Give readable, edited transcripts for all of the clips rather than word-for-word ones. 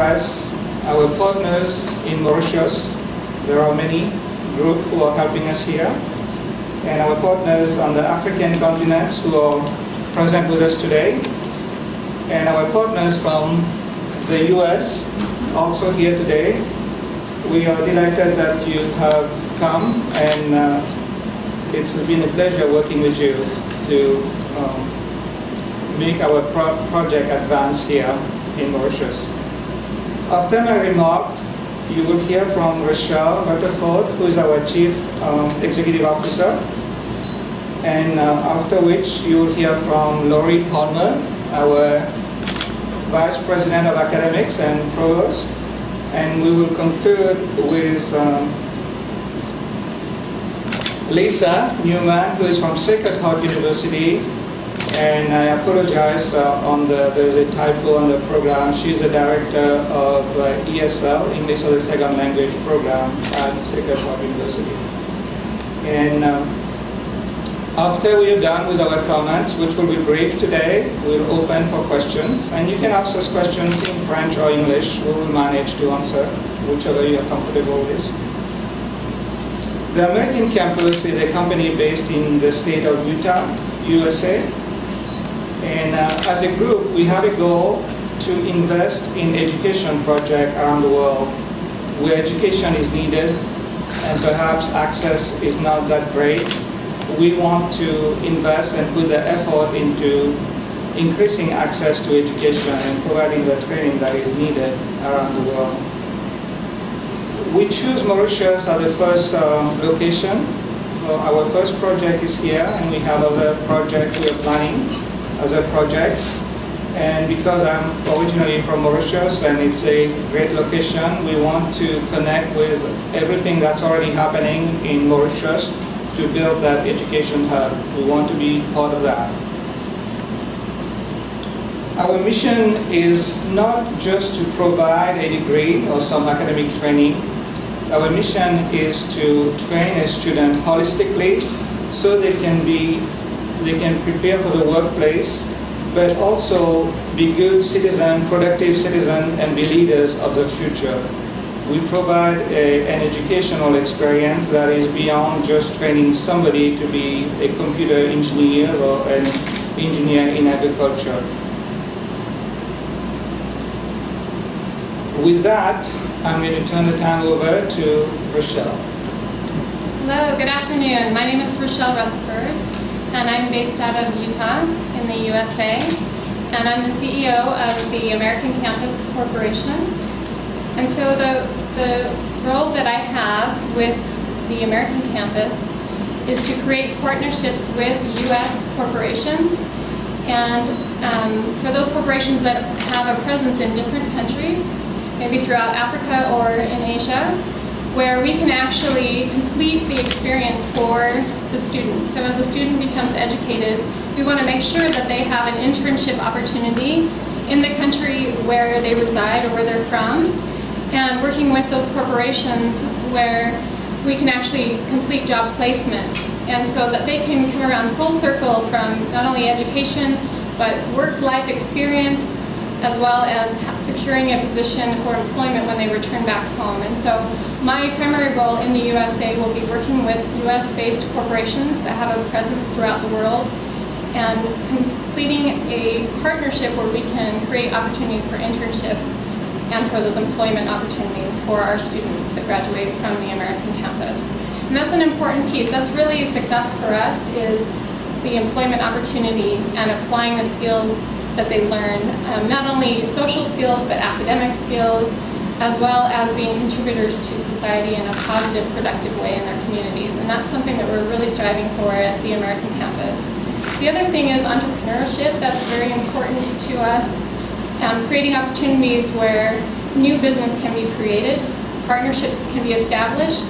express our partners in Mauritius. There are many groups who are helping us here, and our partners on the African continent who are present with us today, and our partners from the US also here today. We are delighted that you have come, and it's been a pleasure working with you to make our project advance here in Mauritius. After my remark, you will hear from Rochelle Rutherford, who is our Chief Executive Officer, and after which you will hear from Laurie Palmer, our Vice President of Academics and Provost, and we will conclude with Lisa Newman, who is from Sacred Heart University. And I apologize there's a typo on the program. She's the director of ESL, English as a Second Language program at Sacred Heart University. And after we are done with our comments, which will be brief today, we'll open for questions. And you can ask us questions in French or English. We will manage to answer whichever you are comfortable with. The American Campus is a company based in the state of Utah, USA. And as a group, we have a goal to invest in education projects around the world where education is needed and perhaps access is not that great. We want to invest and put the effort into increasing access to education and providing the training that is needed around the world. We choose Mauritius as the first location. So our first project is here, and we have other projects we are planning. Other projects, and because I'm originally from Mauritius and it's a great location, we want to connect with everything that's already happening in Mauritius to build that education hub. We want to be part of that. Our mission is not just to provide a degree or some academic training. Our mission is to train a student holistically so they can prepare for the workplace, but also be good citizens, productive citizens, and be leaders of the future. We provide an educational experience that is beyond just training somebody to be a computer engineer or an engineer in agriculture. With that, I'm going to turn the time over to Rochelle. Hello, good afternoon. My name is Rochelle Rutherford, and I'm based out of Utah in the USA, and I'm the CEO of the American Campus Corporation. And so the role that I have with the American Campus is to create partnerships with US corporations, and for those corporations that have a presence in different countries, maybe throughout Africa or in Asia, where we can actually complete the experience for the student. So as the student becomes educated, we want to make sure that they have an internship opportunity in the country where they reside or where they're from, and working with those corporations where we can actually complete job placement, and so that they can come around full circle from not only education, but work-life experience, as well as securing a position for employment when they return back home. And so my primary role in the USA will be working with US-based corporations that have a presence throughout the world and completing a partnership where we can create opportunities for internship and for those employment opportunities for our students that graduate from the American campus. And that's an important piece. That's really success for us, is the employment opportunity and applying the skills that they learn, not only social skills, but academic skills, as well as being contributors to society in a positive, productive way in their communities. And that's something that we're really striving for at the American campus. The other thing is entrepreneurship. That's very important to us. Creating opportunities where new business can be created, partnerships can be established,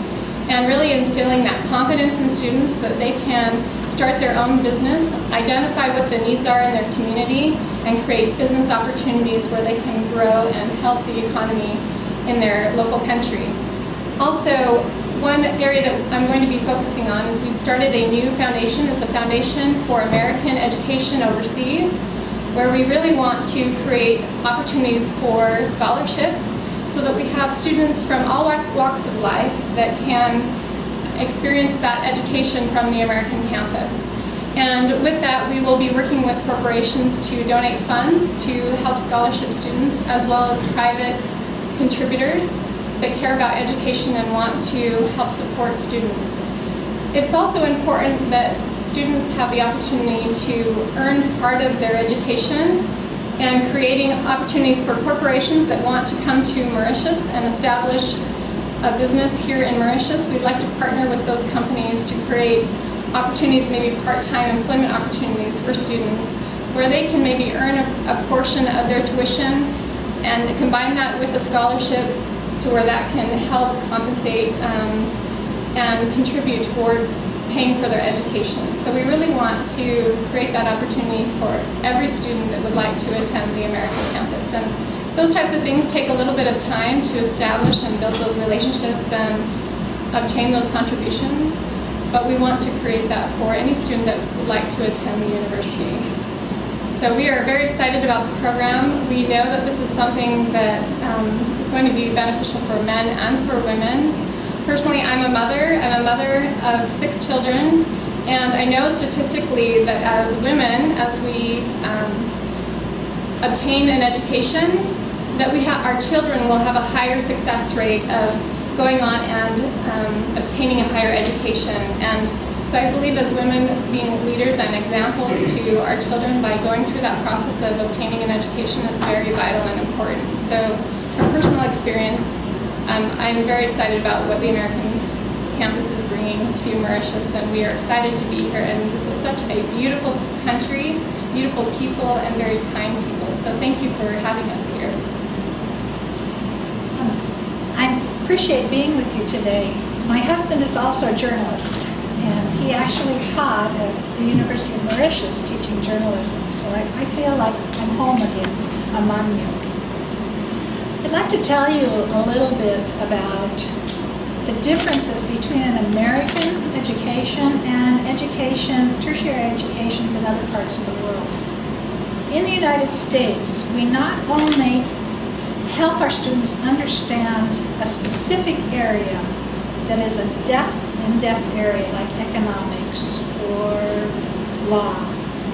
and really instilling that confidence in students that they can start their own business, identify what the needs are in their community, and create business opportunities where they can grow and help the economy in their local country. Also, one area that I'm going to be focusing on is we've started a new foundation. It's a foundation for American education overseas, where we really want to create opportunities for scholarships so that we have students from all walks of life that can experience that education from the American campus. And with that, we will be working with corporations to donate funds to help scholarship students, as well as private contributors that care about education and want to help support students. It's also important that students have the opportunity to earn part of their education, and creating opportunities for corporations that want to come to Mauritius and establish a business here in Mauritius. We'd like to partner with those companies to create opportunities, maybe part-time employment opportunities for students, where they can maybe earn a portion of their tuition and combine that with a scholarship to where that can help compensate and contribute towards paying for their education. So we really want to create that opportunity for every student that would like to attend the American campus. And those types of things take a little bit of time to establish and build those relationships and obtain those contributions. But we want to create that for any student that would like to attend the university. So we are very excited about the program. We know that this is something that is going to be beneficial for men and for women. Personally, I'm a mother of 6 children, and I know statistically that as women, as we obtain an education, that our children will have a higher success rate of going on and obtaining a higher education. And so I believe as women, being leaders and examples to our children by going through that process of obtaining an education is very vital and important. So from personal experience, I'm very excited about what the American campus is bringing to Mauritius, and we are excited to be here. And this is such a beautiful country, beautiful people, and very kind people. So thank you for having us here. I appreciate being with you today. My husband is also a journalist, and he actually taught at the University of Mauritius teaching journalism. So I feel like I'm home again among you. I'd like to tell you a little bit about the differences between an American education and education, tertiary educations in other parts of the world. In the United States, we not only help our students understand a specific area that is a in-depth area like economics or law,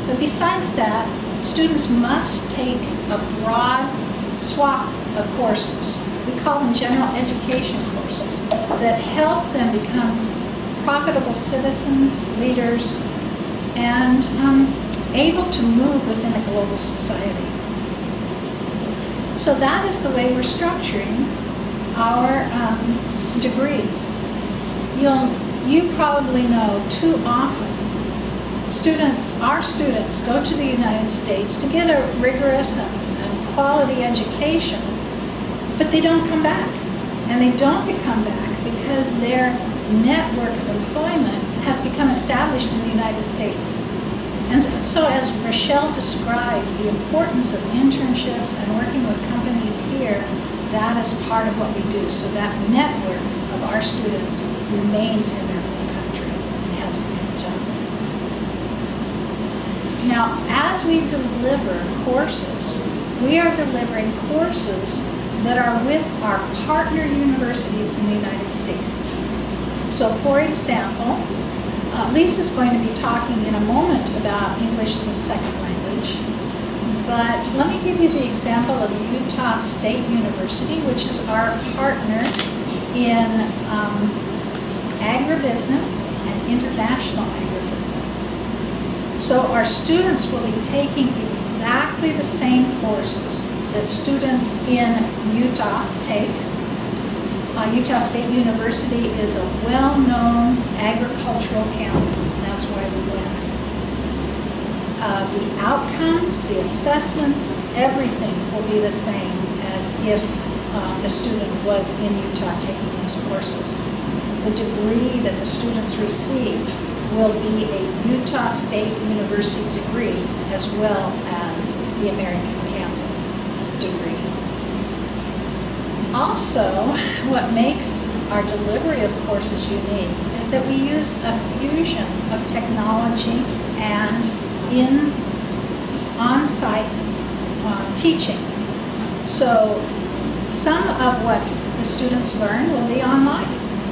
but besides that, students must take a broad swath of courses. We call them general education courses that help them become profitable citizens, leaders, and able to move within a global society. So that is the way we're structuring our degrees. You probably know too often our students go to the United States to get a rigorous and quality education, but they don't come back. And they don't come back because their network of employment has become established in the United States. And so as Rochelle described the importance of internships and working with companies here, that is part of what we do. So that network of our students remains in their home country and helps them get a job. Now, as we deliver courses, we are delivering courses that are with our partner universities in the United States. So for example, Lisa's going to be talking in a moment about English as a second language, but let me give you the example of Utah State University, which is our partner in agribusiness and international agribusiness. So our students will be taking exactly the same courses that students in Utah take. Utah State University is a well-known agricultural campus, and that's why we went. The outcomes, the assessments, everything will be the same as if the student was in Utah taking those courses. The degree that the students receive will be a Utah State University degree as well as the American campus degree. Also, what makes our delivery of courses unique is that we use a fusion of technology and on-site teaching. So some of what the students learn will be online.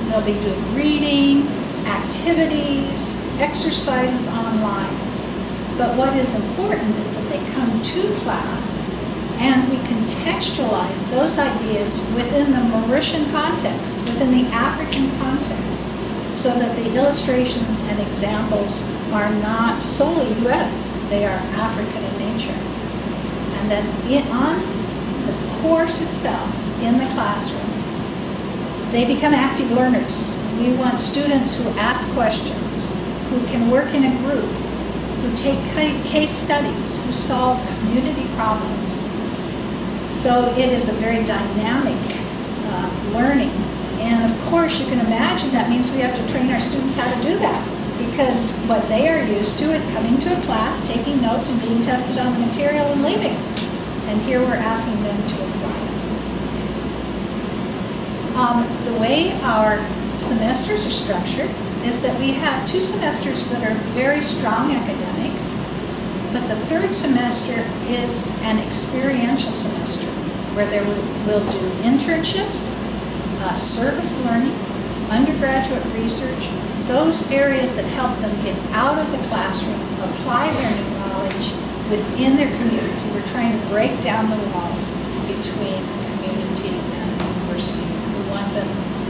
They'll be doing reading, activities, exercises online. But what is important is that they come to class and we contextualize those ideas within the Mauritian context, within the African context, so that the illustrations and examples are not solely US, they are African in nature. And then on the course itself, in the classroom, they become active learners. We want students who ask questions, who can work in a group, who take case studies, who solve community problems. So it is a very dynamic learning. And of course, you can imagine that means we have to train our students how to do that, because what they are used to is coming to a class, taking notes, and being tested on the material and leaving. And here we're asking them to apply it. The way our semesters are structured is that we have 2 semesters that are very strong academics, but the 3rd semester is an experiential semester where we'll do internships, service learning, undergraduate research, those areas that help them get out of the classroom, apply their new knowledge within their community. We're trying to break down the walls between community and the university.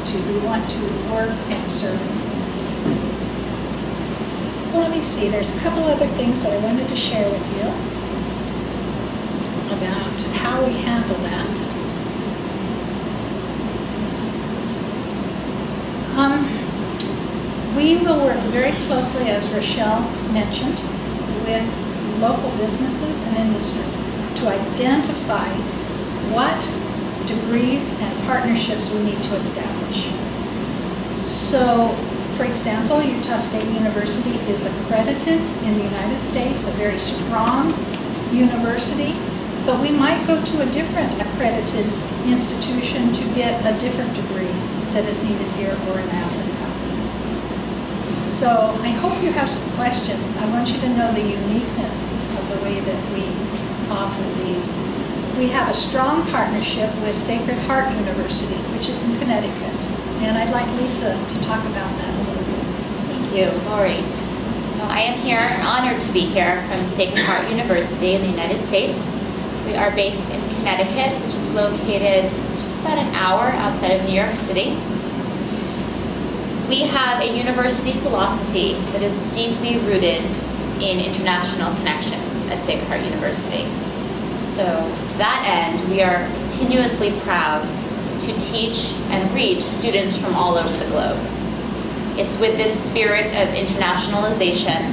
We want to work and serve the community. Well, let me see, there's a couple other things that I wanted to share with you about how we handle that. We will work very closely, as Rochelle mentioned, with local businesses and industry to identify what degrees and partnerships we need to establish. So, for example, Utah State University is accredited in the United States, a very strong university, but we might go to a different accredited institution to get a different degree that is needed here or in Africa. So I hope you have some questions. I want you to know the uniqueness of the way that we offer these. We have a strong partnership with Sacred Heart University, which is in Connecticut. And I'd like Lisa to talk about that a little bit. Thank you, Lori. So I am here, honored to be here from Sacred Heart University in the United States. We are based in Connecticut, which is located just about an hour outside of New York City. We have a university philosophy that is deeply rooted in international connections at Sacred Heart University. So to that end, we are continuously proud to teach and reach students from all over the globe. It's with this spirit of internationalization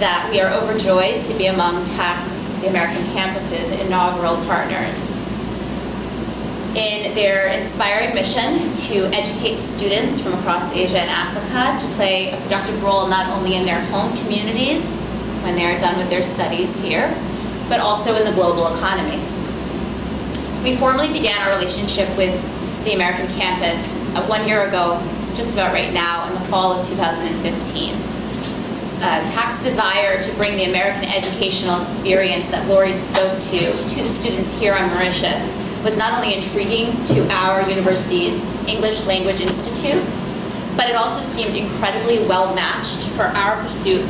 that we are overjoyed to be among TAC's, the American Campus's inaugural partners. In their inspiring mission to educate students from across Asia and Africa to play a productive role not only in their home communities when they're done with their studies here, but also in the global economy. We formally began our relationship with the American campus 1 year ago, just about right now, in the fall of 2015. TAC's desire to bring the American educational experience that Lori spoke to the students here on Mauritius was not only intriguing to our university's English Language Institute, but it also seemed incredibly well matched for our pursuit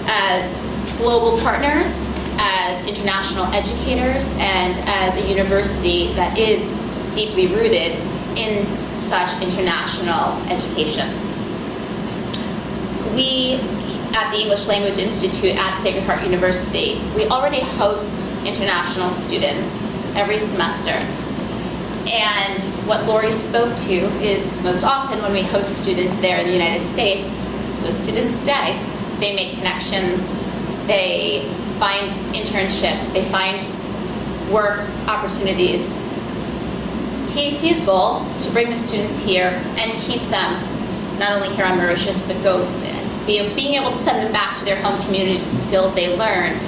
as global partners, as international educators, and as a university that is deeply rooted in such international education. We, at the English Language Institute at Sacred Heart University, we already host international students every semester. And what Lori spoke to is most often when we host students there in the United States, those students stay. They make connections, they find internships, they find work opportunities. TAC's goal to bring the students here and keep them not only here on Mauritius, but being able to send them back to their home communities with the skills they learn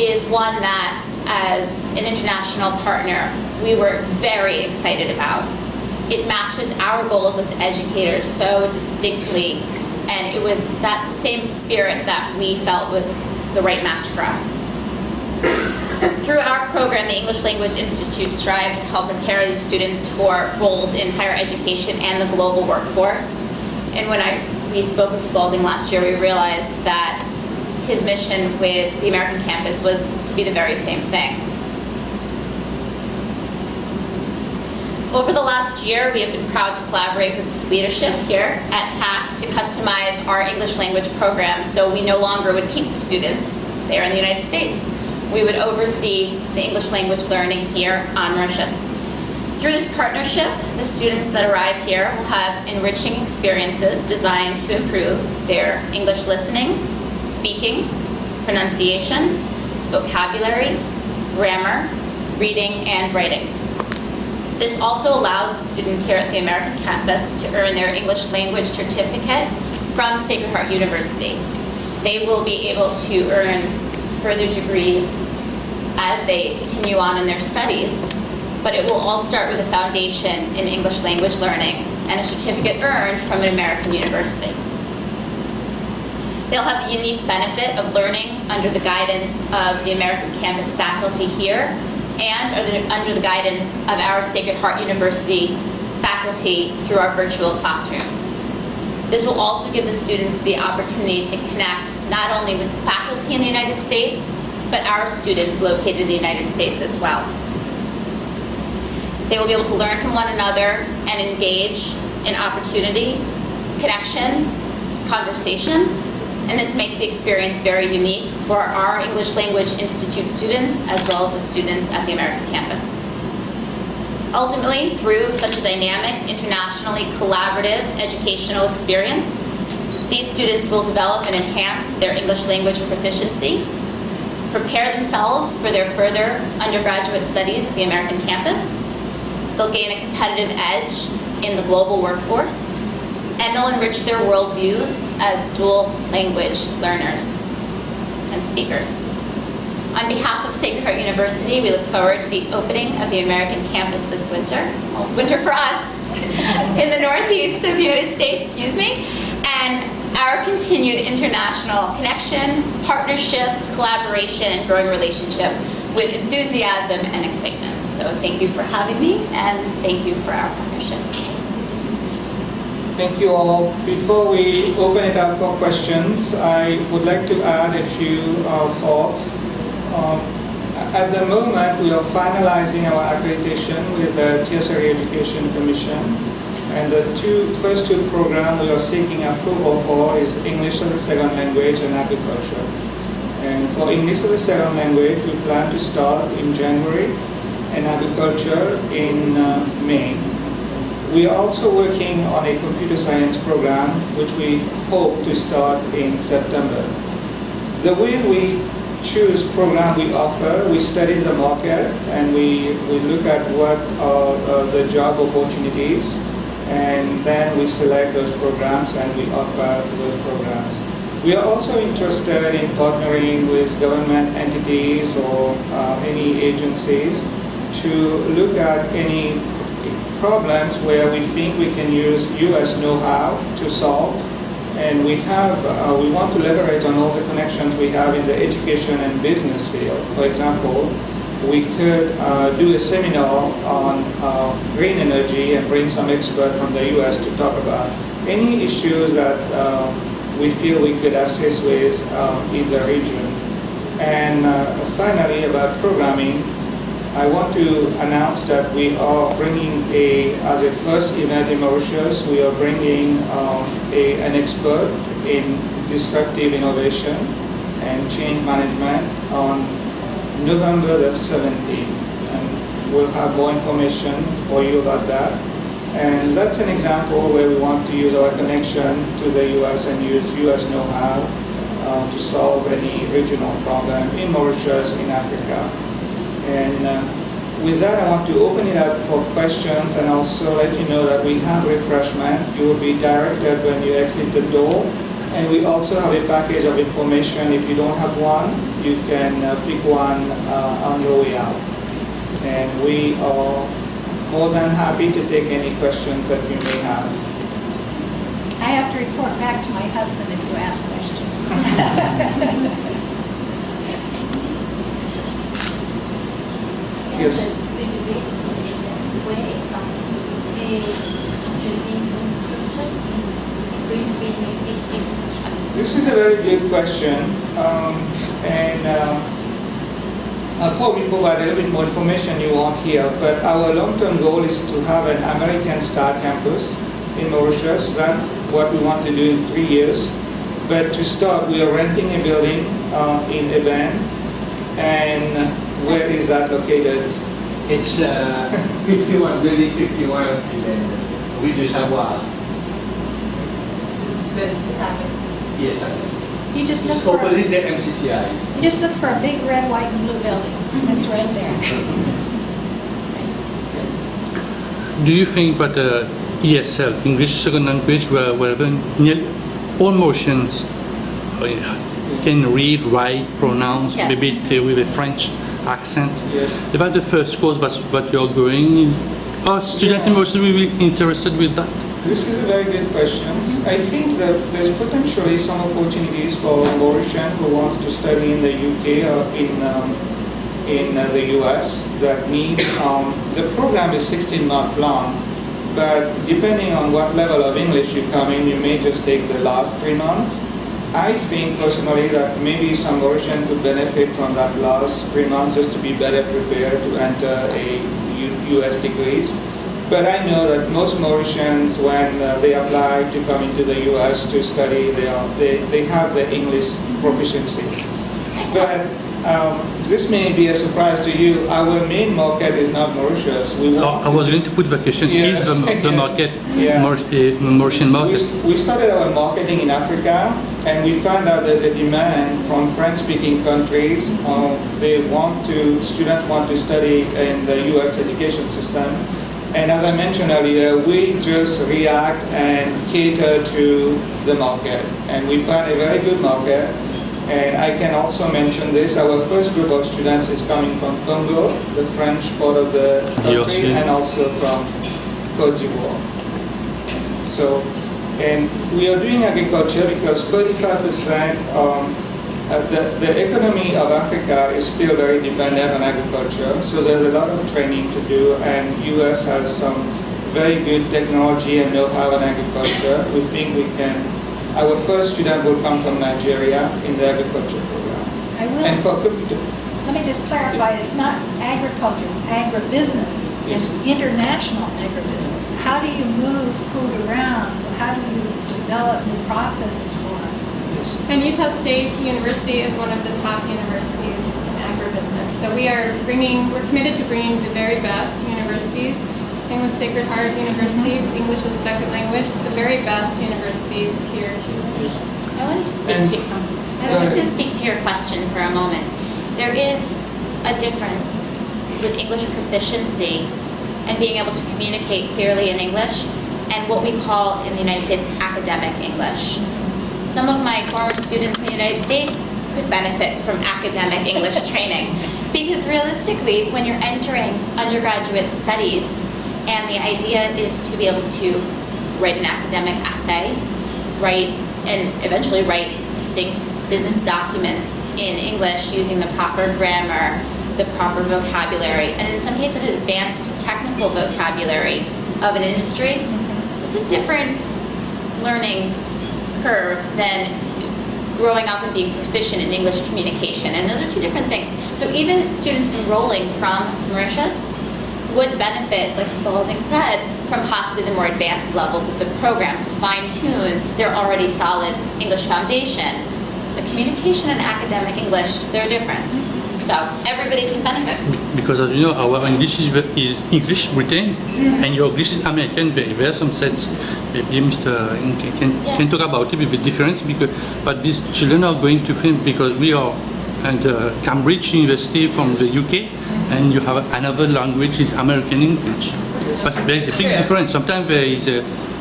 is one that, as an international partner, we were very excited about. It matches our goals as educators so distinctly, and it was that same spirit that we felt was the right match for us. Through our program, the English Language Institute strives to help prepare these students for roles in higher education and the global workforce. And when we spoke with Spalding last year, we realized that his mission with the American campus was to be the very same thing. Over the last year, we have been proud to collaborate with this leadership here at TAC to customize our English language program, so we no longer would keep the students there in the United States. We would oversee the English language learning here on Mauritius. Through this partnership, the students that arrive here will have enriching experiences designed to improve their English listening, speaking, pronunciation, vocabulary, grammar, reading, and writing. This also allows the students here at the American campus to earn their English language certificate from Sacred Heart University. They will be able to earn further degrees as they continue on in their studies, but it will all start with a foundation in English language learning and a certificate earned from an American university. They'll have the unique benefit of learning under the guidance of the American campus faculty here and under the guidance of our Sacred Heart University faculty through our virtual classrooms. This will also give the students the opportunity to connect not only with the faculty in the United States, but our students located in the United States as well. They will be able to learn from one another and engage in opportunity, connection, conversation, and this makes the experience very unique for our English Language Institute students as well as the students at the American campus. Ultimately, through such a dynamic, internationally collaborative educational experience, these students will develop and enhance their English language proficiency, prepare themselves for their further undergraduate studies at the American campus. They'll gain a competitive edge in the global workforce, and they'll enrich their worldviews as dual language learners and speakers. On behalf of Sacred Heart University, we look forward to the opening of the American campus this winter. Well, it's winter for us in the northeast of the United States, and our continued international connection, partnership, collaboration, and growing relationship with enthusiasm and excitement. So thank you for having me, and thank you for our partnership. Thank you all. Before we open it up for questions, I would like to add a few thoughts. At the moment, we are finalizing our accreditation with the Tertiary Education Commission, and the first two programs we are seeking approval for is English as a second language and agriculture. And for English as a second language, we plan to start in January and agriculture in May. We are also working on a computer science program, which we hope to start in September. The way we choose program we offer, we study the market and we look at what are the job opportunities, and then we select those programs and we offer those programs. We are also interested in partnering with government entities or any agencies to look at any problems where we think we can use U.S. know-how to solve, and we want to leverage on all the connections we have in the education and business field. For example, we could do a seminar on green energy and bring some expert from the U.S. to talk about any issues that we feel we could assist with in the region. And finally, about programming, I want to announce that we are bringing as a first event in Mauritius, we are bringing an expert in disruptive innovation and change management on November the 17th. And we'll have more information for you about that. And that's an example where we want to use our connection to the U.S. and use U.S. know-how to solve any regional problem in Mauritius, in Africa. And with that, I want to open it up for questions and also let you know that we have refreshment. You will be directed when you exit the door. And we also have a package of information. If you don't have one, you can pick one on your way out. And we are more than happy to take any questions that you may have. I have to report back to my husband if you ask questions. Yes. campus will be based in where exactly? Actually being construction is it going to be in international? This is a very good question, and I'll probably provide a little bit more information you want here, but our long-term goal is to have an American style campus in Mauritius. That's what we want to do in 3 years. But to start, we are renting a building in Eban, and where is that located? It's 51, building 51 in the Rue de Savoie. Yes, sir. You just look It's for, opposite the MCCI. you just look for a big red, white, and blue building. It's right there. Do you think that ESL, English Second Language, wherever nearly all motions can read, write, pronounce, Yes. maybe with a French accent? Yes. About the first course, but you're going, are students in Mauritius will be interested with that? This is a very good question. I think that there's potentially some opportunities for Mauritian who wants to study in the UK or in the US that need, the program is 16 months long, but depending on what level of English you come in, you may just take the last 3 months. I think personally that maybe some Mauritian could benefit from that last 3 months just to be better prepared to enter a US degrees. But I know that most Mauritians, when they apply to come into the US to study, they have the English proficiency. But this may be a surprise to you. Our main market is not Mauritius. I was going to put the question, Yes, is the yes. market Yeah. Mauritian market? We started our marketing in Africa, and we found out there's a demand from French-speaking countries. Students want to study in the U.S. education system. And as I mentioned earlier, we just react and cater to the market. And we find a very good market. And I can also mention this, our first group of students is coming from Congo, the French part of the country, Yes. and also from Côte d'Ivoire. So, and we are doing agriculture because 35% the economy of Africa is still very dependent on agriculture. So there's a lot of training to do, and US has some very good technology and know-how in agriculture. We think we can. Our first student will come from Nigeria in the agriculture program. I will. And for Let me just clarify, it's not agriculture, it's agribusiness, Yes. and international agribusiness. How do you move food around? How do you develop new processes for it? And Utah State University is one of the top universities in agribusiness. So we're committed to bringing the very best universities. Same with Sacred Heart University, English as a second language, the very best universities here too. I wanted to speak to. I was just going to speak to your question for a moment. There is a difference with English proficiency and being able to communicate clearly in English and what we call in the United States academic English. Some of my former students in the United States could benefit from academic English training because realistically, when you're entering undergraduate studies and the idea is to be able to write an academic essay, and eventually write distinct business documents in English using the proper grammar, the proper vocabulary, and in some cases advanced technical vocabulary of an industry, it's a different learning curve than growing up and being proficient in English communication. And those are two different things. So even students enrolling from Mauritius would benefit, like Spalding said, from possibly the more advanced levels of the program to fine-tune their already solid English foundation. But communication and academic English, they're different. So everybody can benefit. Because as you know, our English is English Britain, and your English is American. There are some sense. Maybe Mr. can talk about it with the difference. But these children are going to think because we are at Cambridge University from the UK, and you have another language is American English. But there is a big difference. Sometimes there is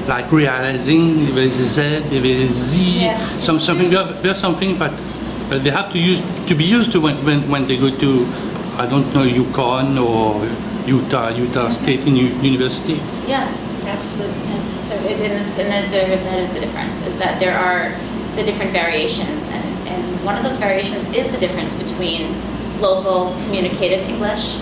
like realizing there is a Z, there is Z, Yes. something. There's something, but they have to be used to when they go to, I don't know, UConn or Utah State University. Yes. Absolutely. Yes. So that is the difference, is that there are the different variations, and one of those variations is the difference between local communicative English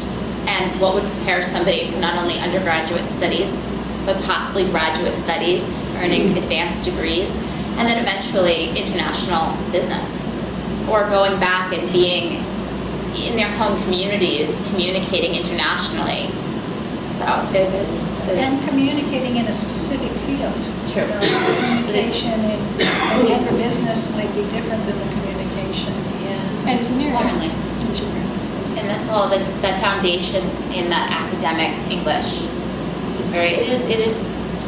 and what would prepare somebody for not only undergraduate studies, but possibly graduate studies, earning advanced degrees, and then eventually international business, or going back and being in their home communities, communicating internationally. So And communicating in a specific field. True. You know, communication in agribusiness might be different than the communication in Engineering. certainly. engineering. And that's all that foundation in that academic English is it is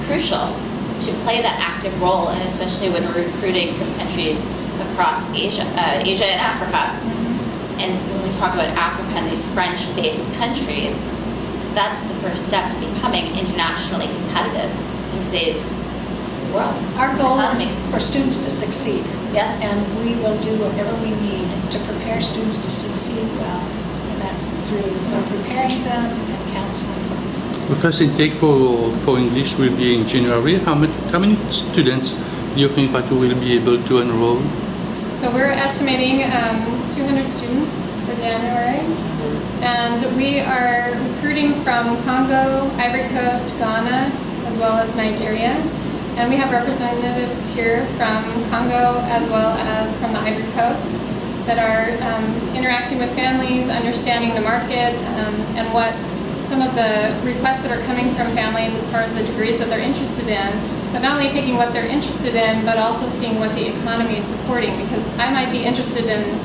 crucial to play that active role, and especially when we're recruiting from countries across Asia and Africa. And when we talk about Africa and these French-based countries, that's the first step to becoming internationally competitive in today's world. Our goal is Economy. for students to succeed. Yes. And we will do whatever we need to prepare students to succeed well. And that's through preparing them and counseling them. The first intake for English will be in January. How many students do you think that you will be able to enroll? So we're estimating 200 students for January. And we are recruiting from Congo, Ivory Coast, Ghana, as well as Nigeria. And we have representatives here from Congo as well as from the Ivory Coast that are interacting with families, understanding the market, and what some of the requests that are coming from families as far as the degrees that they're interested in, but not only taking what they're interested in, but also seeing what the economy is supporting. Because I might be interested in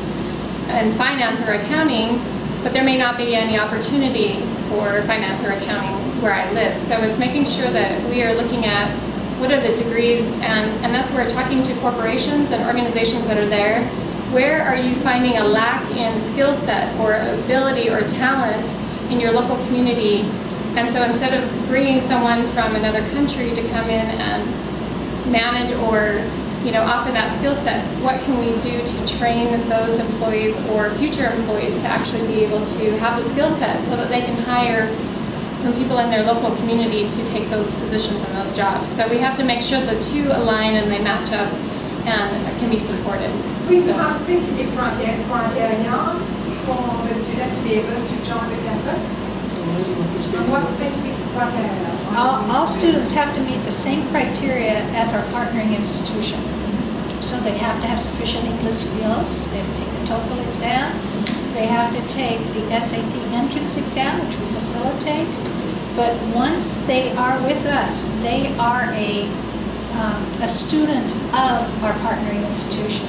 finance or accounting, but there may not be any opportunity for finance or accounting where I live. So it's making sure that we are looking at what are the degrees, and that's where talking to corporations and organizations that are there, where are you finding a lack in skill set or ability or talent in your local community? And so instead of bringing someone from another country to come in and manage or offer that skill set, what can we do to train those employees or future employees to actually be able to have the skill set so that they can hire from people in their local community to take those positions and those jobs. So we have to make sure the two align and they match up and can be supported. We So- have specific criteria for the student to be able to join the campus. And what specific criteria? All students have to meet the same criteria as our partnering institution. So they have to have sufficient English skills, they have to take the TOEFL exam, they have to take the SAT entrance exam, which we facilitate. But once they are with us, they are a student of our partnering institution.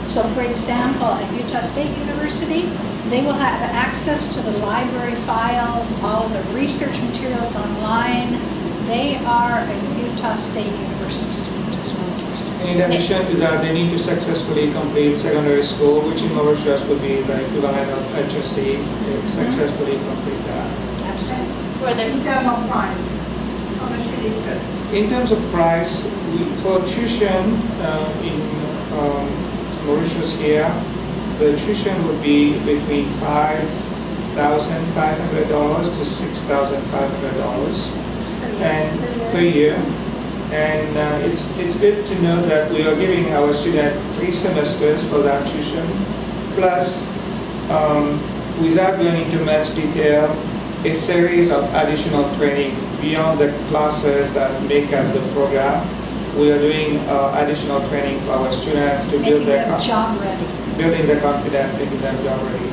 So for example, at Utah State University, they will have access to the library files, all of the research materials online. They are a Utah State University student as well as our student. In addition to that, they need to successfully complete secondary school, which in Mauritius would be the equivalent of HSC, successfully complete that. Absolutely. For the In terms of price, how much will it cost? In terms of price, for tuition in Mauritius here, the tuition would be between $5,500 to $6,500 and per year. And it's good to know that we are giving our students 3 semesters for that tuition, plus, without going into much detail, a series of additional training beyond the classes that make up the program. We are doing additional training for our students to build Making their them job ready. building their confidence, making them job ready.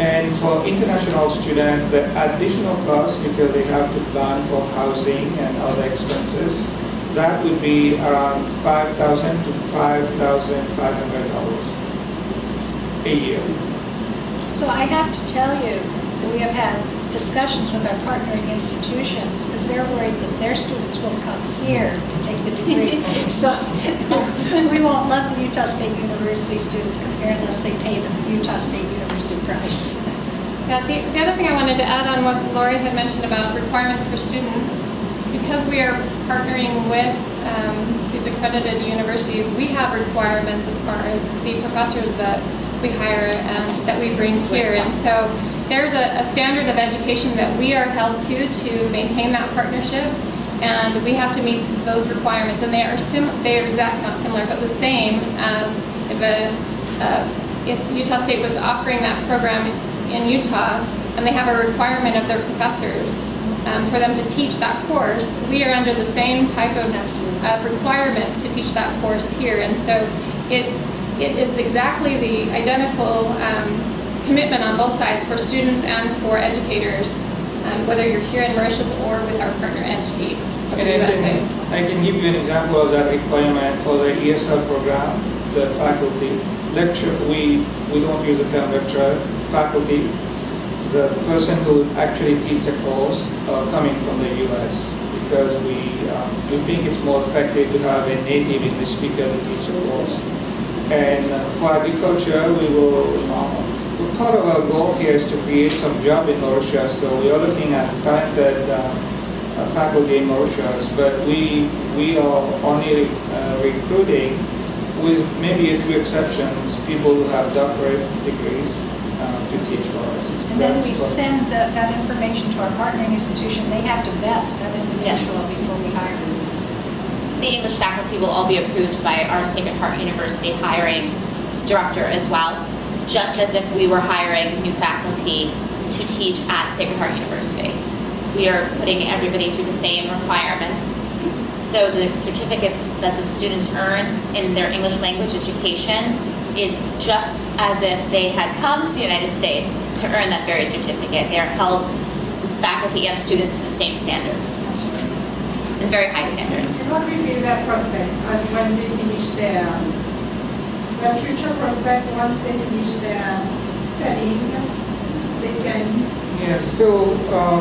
And for international students, the additional cost, because they have to plan for housing and other expenses, that would be around $5,000 to $5,500 a year. So I have to tell you that we have had discussions with our partnering institutions because they're worried that their students will come here to take the degree. So we won't let the Utah State University students come here unless they pay the Utah State University price. Yeah, the other thing I wanted to add on what Lori had mentioned about requirements for students, because we are partnering with these accredited universities, we have requirements as far as the professors that we hire and that we bring here. And so there's a standard of education that we are held to maintain that partnership, and we have to meet those requirements. And they are not similar, but the same as if Utah State was offering that program in Utah, and they have a requirement of their professors for them to teach that course, we are under the same type of requirements to teach that course here. And so it is exactly the identical commitment on both sides for students and for educators, whether you're here in Mauritius or with our partner entity from the USA. I can give you an example of that requirement for the ESL program, the faculty. We don't use the term lecturer, faculty. The person who actually teach a course coming from the US, because we think it's more effective to have a native English speaker to teach a course. And for agriculture, part of our goal here is to create some job in Mauritius. So we are looking at talented faculty in Mauritius, but we are only recruiting, with maybe a few exceptions, people who have doctorate degrees to teach for us. And then we send that information to our partnering institution. They have to vet that individual before we hire them. The English faculty will all be approved by our Sacred Heart University hiring director as well, just as if we were hiring new faculty to teach at Sacred Heart University. We are putting everybody through the same requirements. So the certificates that the students earn in their English language education is just as if they had come to the United States to earn that very certificate. They are held, faculty and students, to the same standards, and very high standards. And what will be their prospects when they finish their future prospect once they finish their studying? They can. Yes, so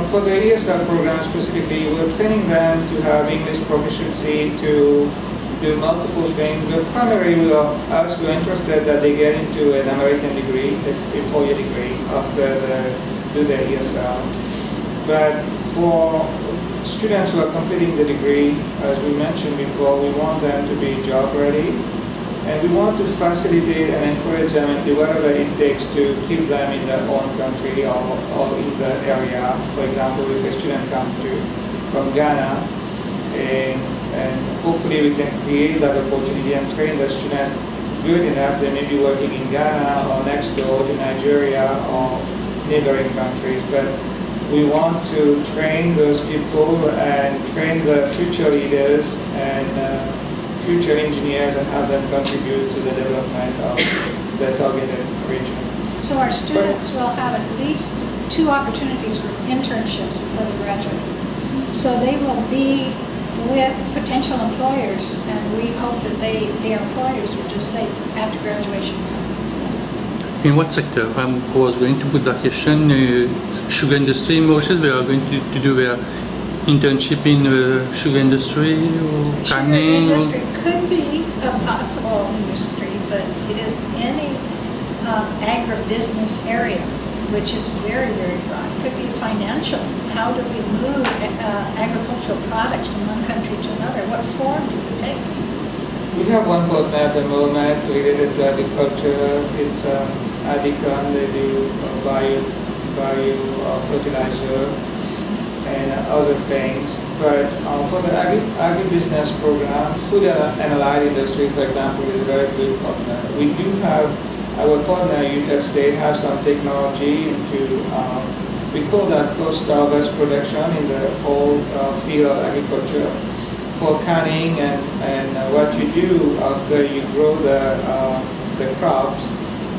for the ESL program specifically, we're training them to have English proficiency, to do multiple things. But primarily, we're interested that they get into an American degree, a 4-year degree, after they do their ESL. But for students who are completing the degree, as we mentioned before, we want them to be job ready. And we want to facilitate and encourage them and do whatever it takes to keep them in their own country or in the area. For example, if a student comes from Ghana, and hopefully we can create that opportunity and train the student good enough. They may be working in Ghana or next door to Nigeria or neighboring countries. But we want to train those people and train the future leaders and future engineers and have them contribute to the development of the targeted region. So our students will have at least 2 opportunities for internships before they graduate. So they will be with potential employers, and we hope that their employers will just say after graduation, yes. In what sector? I was going to put that question. Sugar industry in Mauritius, they are going to do their internship in sugar industry or canning? Sugar industry could be a possible industry, but it is any agribusiness area, which is very, very broad. It could be financial. How do we move agricultural products from one country to another? What form do they take? We have one partner at the moment related to agriculture. It's Adicon. They do bio fertilizer and other things. But for the agribusiness program, food and allied industry, for example, is a very good partner. We do have our partner, Utah State, have some technology into, we call that post-harvest production in the whole field of agriculture for canning and what you do after you grow the crops.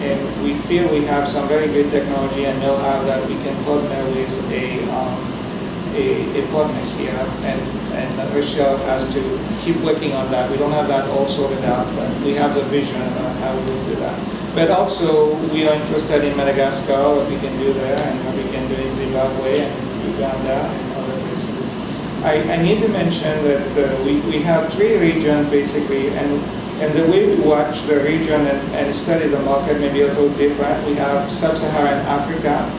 And we feel we have some very good technology and know-how that we can partner with a partner here, and Rochelle has to keep working on that. We don't have that all sorted out, but we have the vision about how we will do that. But also, we are interested in Madagascar, what we can do there, and what we can do in Zimbabwe and Uganda and other places. I need to mention that we have 3 regions basically, and the way we watch the region and study the market may be a little different. We have Sub-Saharan Africa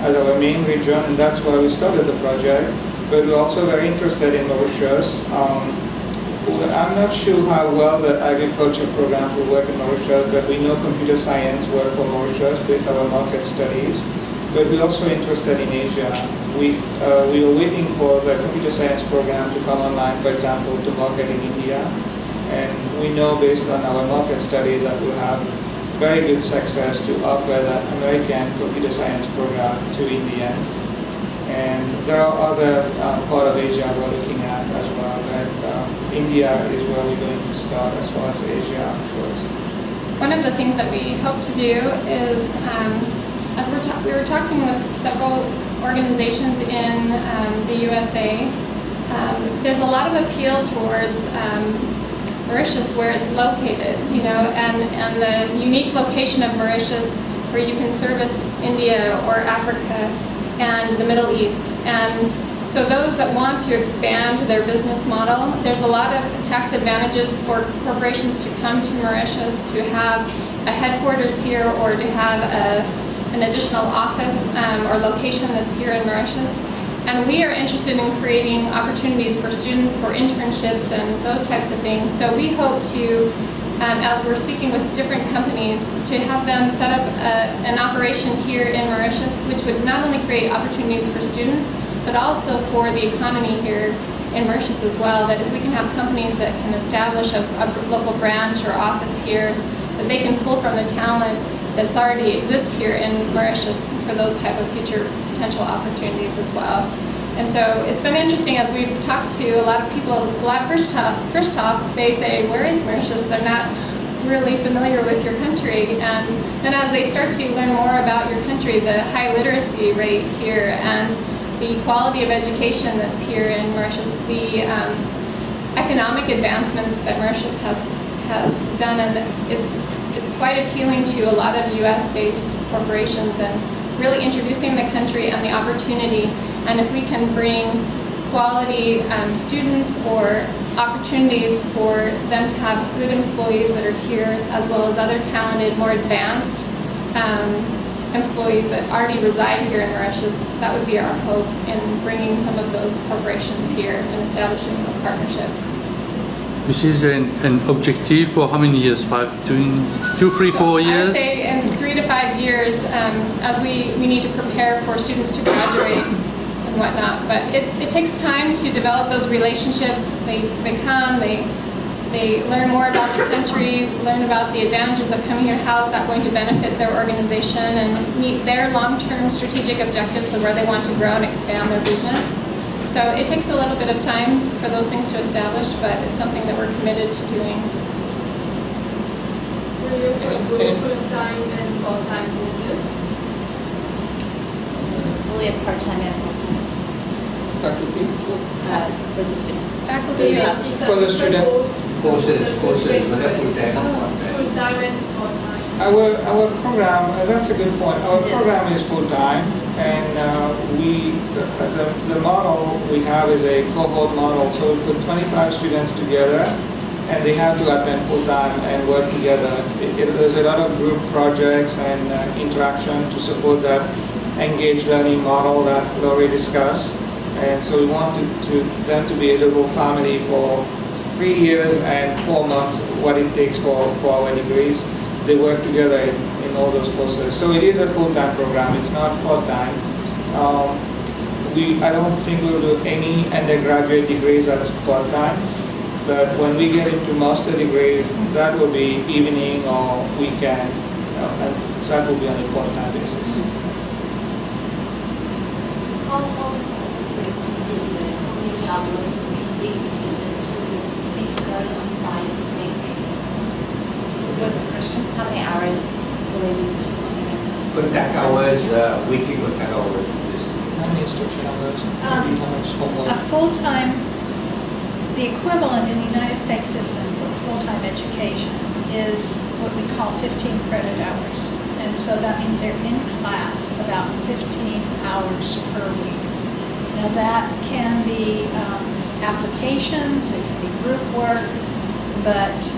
as our main region, and that's why we started the project. But we're also very interested in Mauritius. I'm not sure how well the agriculture programs will work in Mauritius, but we know computer science work for Mauritius based on our market studies. But we're also interested in Asia. We were waiting for the computer science program to come online, for example, to market in India. And we know based on our market studies that we'll have very good success to offer the American computer science program to Indians. And there are other part of Asia we're looking at as well, but India is where we're going to start as far as Asia goes. One of the things that we hope to do is, as we were talking with several organizations in the USA, there's a lot of appeal towards Mauritius where it's located, you know, and the unique location of Mauritius where you can service India or Africa and the Middle East. And so those that want to expand their business model, there's a lot of tax advantages for corporations to come to Mauritius, to have a headquarters here or to have an additional office or location that's here in Mauritius. And we are interested in creating opportunities for students for internships and those types of things. So we hope to, as we're speaking with different companies, to have them set up an operation here in Mauritius, which would not only create opportunities for students, but also for the economy here in Mauritius as well. That if we can have companies that can establish a local branch or office here, that they can pull from the talent that's already exists here in Mauritius for those type of future potential opportunities as well. And so it's been interesting as we've talked to a lot of people, a lot of first off, they say, where is Mauritius? They're not really familiar with your country. And then as they start to learn more about your country, the high literacy rate here and the quality of education that's here in Mauritius, the economic advancements that Mauritius has done, and it's quite appealing to a lot of US-based corporations and really introducing the country and the opportunity. And if we can bring quality students or opportunities for them to have good employees that are here, as well as other talented, more advanced employees that already reside here in Mauritius, that would be our hope in bringing some of those corporations here and establishing those partnerships. This is an objective for how many years? 2, 3, 4 I years? would say in 3 to 5 years, as we need to prepare for students to graduate and whatnot. But it takes time to develop those relationships. They come, they learn more about the country, learn about the advantages of coming here, how is that going to benefit their organization, and meet their long-term strategic objectives of where they want to grow and expand their business. So it takes a little bit of time for those things to establish, but it's something that we're committed to doing. Will you do full-time and part-time courses? Will we have part-time and full-time Faculty? for the students? Faculty, For the student. Courses, whether full-time or part-time. Full-time and part-time. Our program, that's a good point. Our program is full-time, and the model we have is a cohort model. So we put 25 students together, and they have to attend full-time and work together. There's a lot of group projects and interaction to support that engaged learning model that Laurie discussed. And so we want them to be a little family for 3 years and 4 months, what it takes for our degrees. They work together in all those courses. So it is a full-time program, it's not part-time. I don't think we'll do any undergraduate degrees as part-time, but when we get into master degrees, that will be evening or weekend, and that will be on a part-time basis. How is this going to be delivered? How many hours will be dedicated to the physical on-site lectures? What's the question? How many hours will they be participating in? Contact hours, weekly contact hours. How many instruction hours? How much A homework? full-time, the equivalent in the United States system for full-time education is what we call 15 credit hours. And so that means they're in class about 15 hours per week. Now that can be applications, it can be group work, but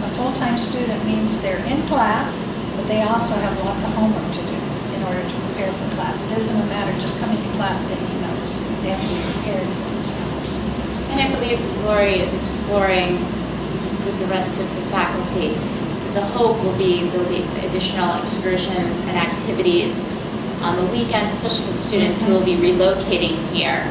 a full-time student means they're in class, but they also have lots of homework to do in order to prepare for class. It isn't a matter of just coming to class taking notes. They have to be prepared for those hours. And I believe Lori is exploring with the rest of the faculty. The hope will be there'll be additional excursions and activities on the weekends, especially for the students who will be relocating here.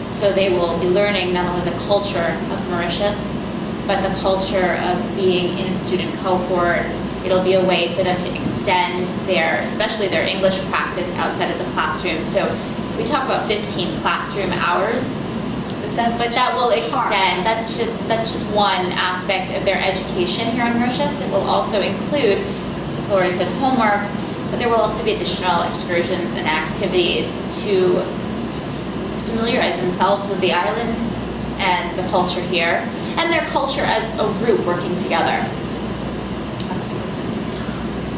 So they will be learning not only the culture of Mauritius, but the culture of being in a student cohort It'll be a way for them to extend especially their English practice outside of the classroom. So we talk about 15 classroom hours, but that will extend. That's just one aspect of their education here on Mauritius. It will also include, like Lori said, homework, but there will also be additional excursions and activities to familiarize themselves with the island and the culture here, and their culture as a group working together.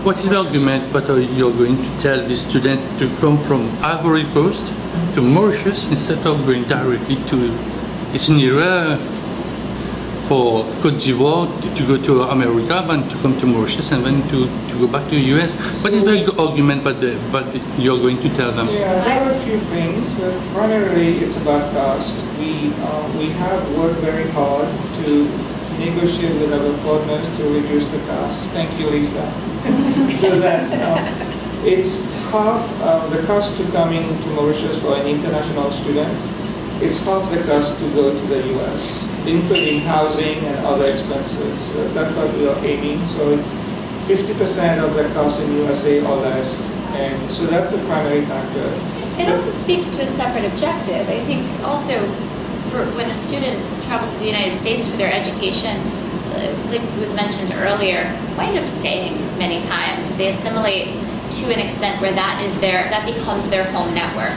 What is the argument that you're going to tell the student to come from Ivory Coast to Mauritius instead of going directly to, it's nearer for Côte d'Ivoire to go to America than to come to Mauritius and then to go back to the US? What is the argument that you're going to tell them? Yeah, there are a few things, but primarily it's about cost. We have worked very hard to negotiate with our partners to reduce the cost. Thank you, Lisa. So that it's half the cost to coming to Mauritius for an international student. It's half the cost to go to the US, including housing and other expenses. That's what we are aiming. So it's 50% of the cost in USA or less. And so that's a primary factor. It also speaks to a separate objective. I think also for when a student travels to the United States for their education, like was mentioned earlier, wind up staying many times. They assimilate to an extent where that becomes their home network.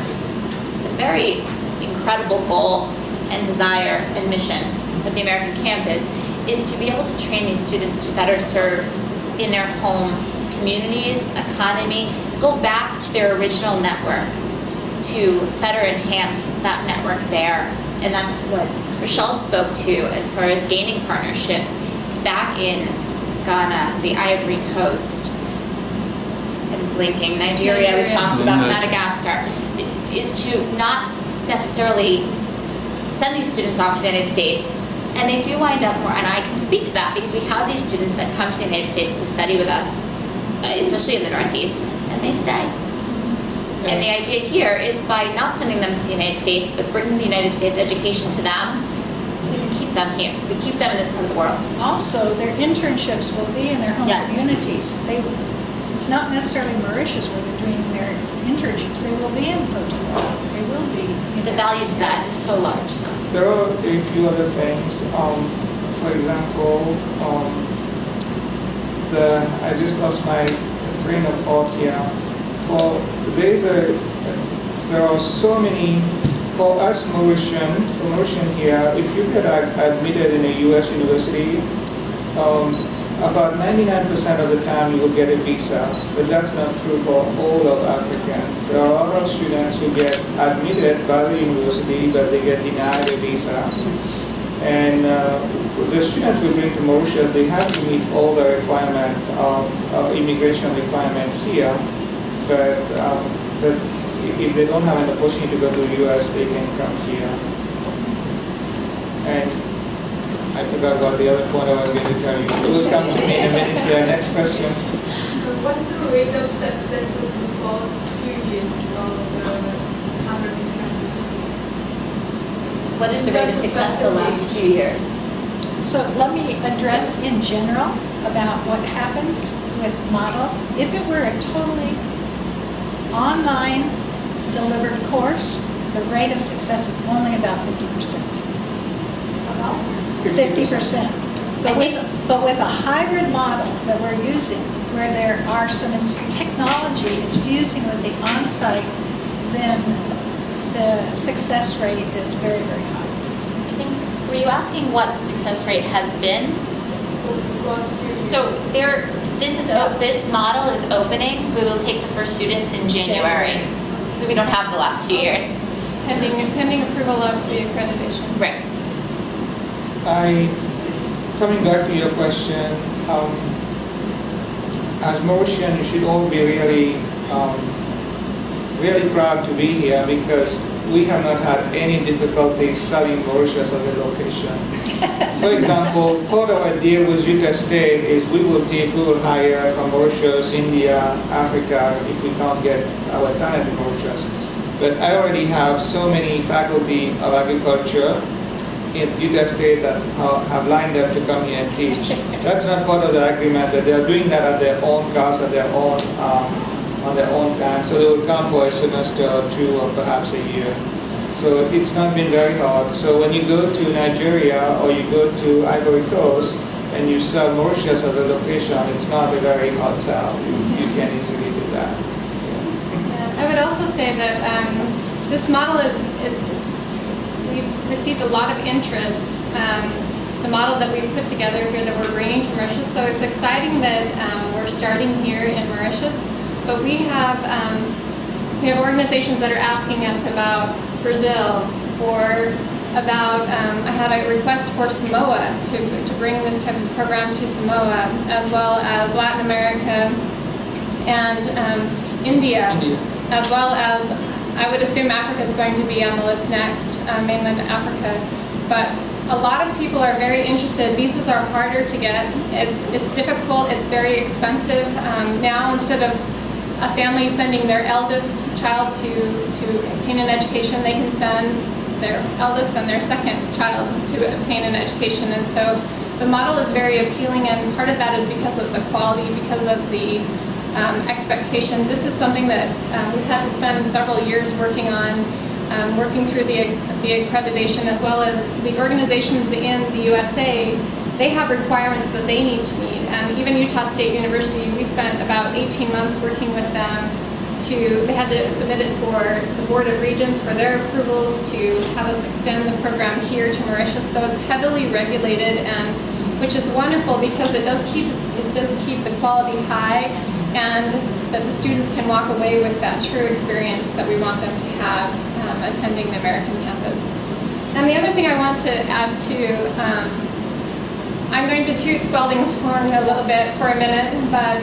The very incredible goal and desire and mission of the American campus is to be able to train these students to better serve in their home communities, economy, go back to their original network to better enhance that network there. And that's what Rochelle spoke to as far as gaining partnerships back in Ghana, the Ivory Coast, and blinking, Nigeria, we talked about Madagascar, is to not necessarily send these students off to the United States. And they do wind up more, and I can speak to that because we have these students that come to the United States to study with us, especially in the Northeast, and they stay. And the idea here is by not sending them to the United States, but bringing the United States education to them, we can keep them here. We keep them in this part of the world. Also, their internships will be in their home Yes. communities. It's not necessarily Mauritius where they're doing their internships. They will be in Côte d'Ivoire. They will be. The value to that is so large. There are a few other things. For example, I just lost my train of thought here. There are so many, for us Mauritian here, if you get admitted in a U.S. university, about 99% of the time you will get a visa, but that's not true for all of Africans. There are a lot of students who get admitted by the university, but they get denied a visa. And the students we bring to Mauritius, they have to meet all the requirements, immigration requirements here, but if they don't have an opportunity to go to the US, they can come here. And I forgot about the other point I was going to tell you. It will come to me in a minute here. Next question. What's the rate of success of the past few years of the American campus? What is the rate of success the last few years? So let me address in general about what happens with models. If it were a totally online delivered course, the rate of success is only about 50%. 50%. But with a hybrid model that we're using, where there are technology is fusing with the on-site, then the success rate is very, very high. I think, were you asking what the success rate has been? So this model is opening. We will take the first students in January. We don't have the last few years. Pending approval of the accreditation. Right. Coming back to your question, as Mauritian, you should all be really proud to be here because we have not had any difficulty selling Mauritius as a location. For example, part of our deal with Utah State is we will hire from Mauritius, India, Africa if we can't get our talent in Mauritius. But I already have so many faculty of agriculture in Utah State that have lined up to come here and teach. That's not part of the agreement, but they are doing that at their own cost, at their own, on their own time. So they will come for a semester or two or perhaps a year. So it's not been very hard. So when you go to Nigeria or you go to Ivory Coast and you sell Mauritius as a location, it's not a very hard sell. You can easily do that. I would also say that this model we've received a lot of interest. The model that we've put together here that we're bringing to Mauritius, so it's exciting that we're starting here in Mauritius, but we have organizations that are asking us about Brazil or about, I had a request for Samoa to bring this type of program to Samoa, as well as Latin America and India, as well as, I would assume Africa is going to be on the list next, mainland Africa. But a lot of people are very interested. Visas are harder to get. It's difficult, it's very expensive. Now, instead of a family sending their eldest child to obtain an education, they can send their eldest and their second child to obtain an education. And so the model is very appealing, and part of that is because of the quality, because of the expectation. This is something that we've had to spend several years working on, working through the accreditation, as well as the organizations in the USA. They have requirements that they need to meet, and even Utah State University, we spent about 18 months working with them they had to submit it for the Board of Regents for their approvals to have us extend the program here to Mauritius. So it's heavily regulated, and which is wonderful because it does keep the quality high, and that the students can walk away with that true experience that we want them to have attending the American campus. And the other thing I want to add to, I'm going to toot Spalding's horn a little bit for a minute, but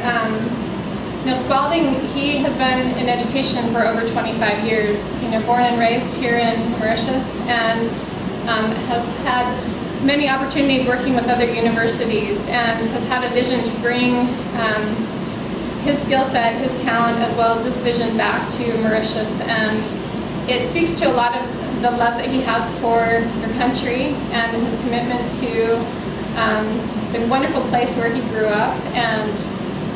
Spalding, he has been in education for over 25 years. Born and raised here in Mauritius, and has had many opportunities working with other universities, and has had a vision to bring his skill set, his talent, as well as this vision back to Mauritius. And it speaks to a lot of the love that he has for your country and his commitment to the wonderful place where he grew up. And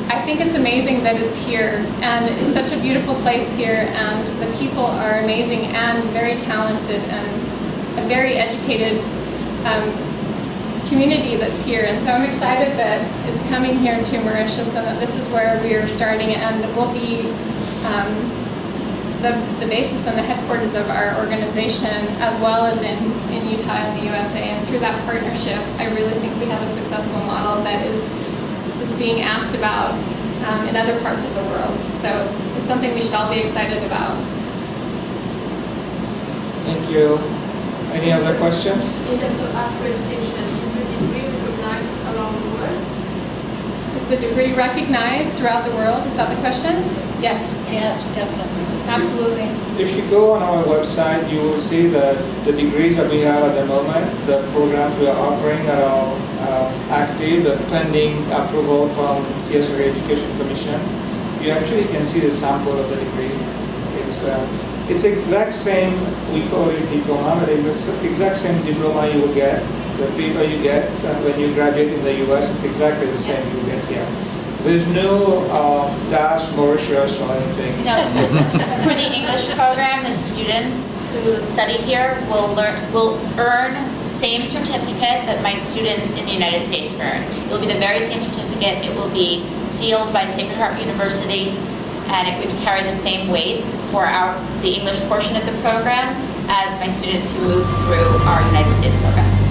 I think it's amazing that it's here, and it's such a beautiful place here, and the people are amazing and very talented, and a very educated community that's here. And so I'm excited that it's coming here to Mauritius, and that this is where we are starting, and it will be the basis and the headquarters of our organization, as well as in Utah and the USA. And through that partnership, I really think we have a successful model that is being asked about in other parts of the world. So it's something we should all be excited about. Thank you. Any other questions? In terms of accreditation, is the degree recognized around the world? Is the degree recognized throughout the world? Is that the question? Yes. Yes, definitely. Absolutely. If you go on our website, you will see that the degrees that we have at the moment, the programs we are offering that are active, the pending approval from TSRA Education Commission, you actually can see the sample of the degree. It's exact same, we call it diploma, but it's the exact same diploma you will get, the paper you get when you graduate in the US, it's exactly the same you get here. There's no dash Mauritius or anything. No, for the English program, the students who study here will earn the same certificate that my students in the United States earn. It will be the very same certificate. It will be sealed by Sacred Heart University, and it would carry the same weight for the English portion of the program as my students who move through our United States program.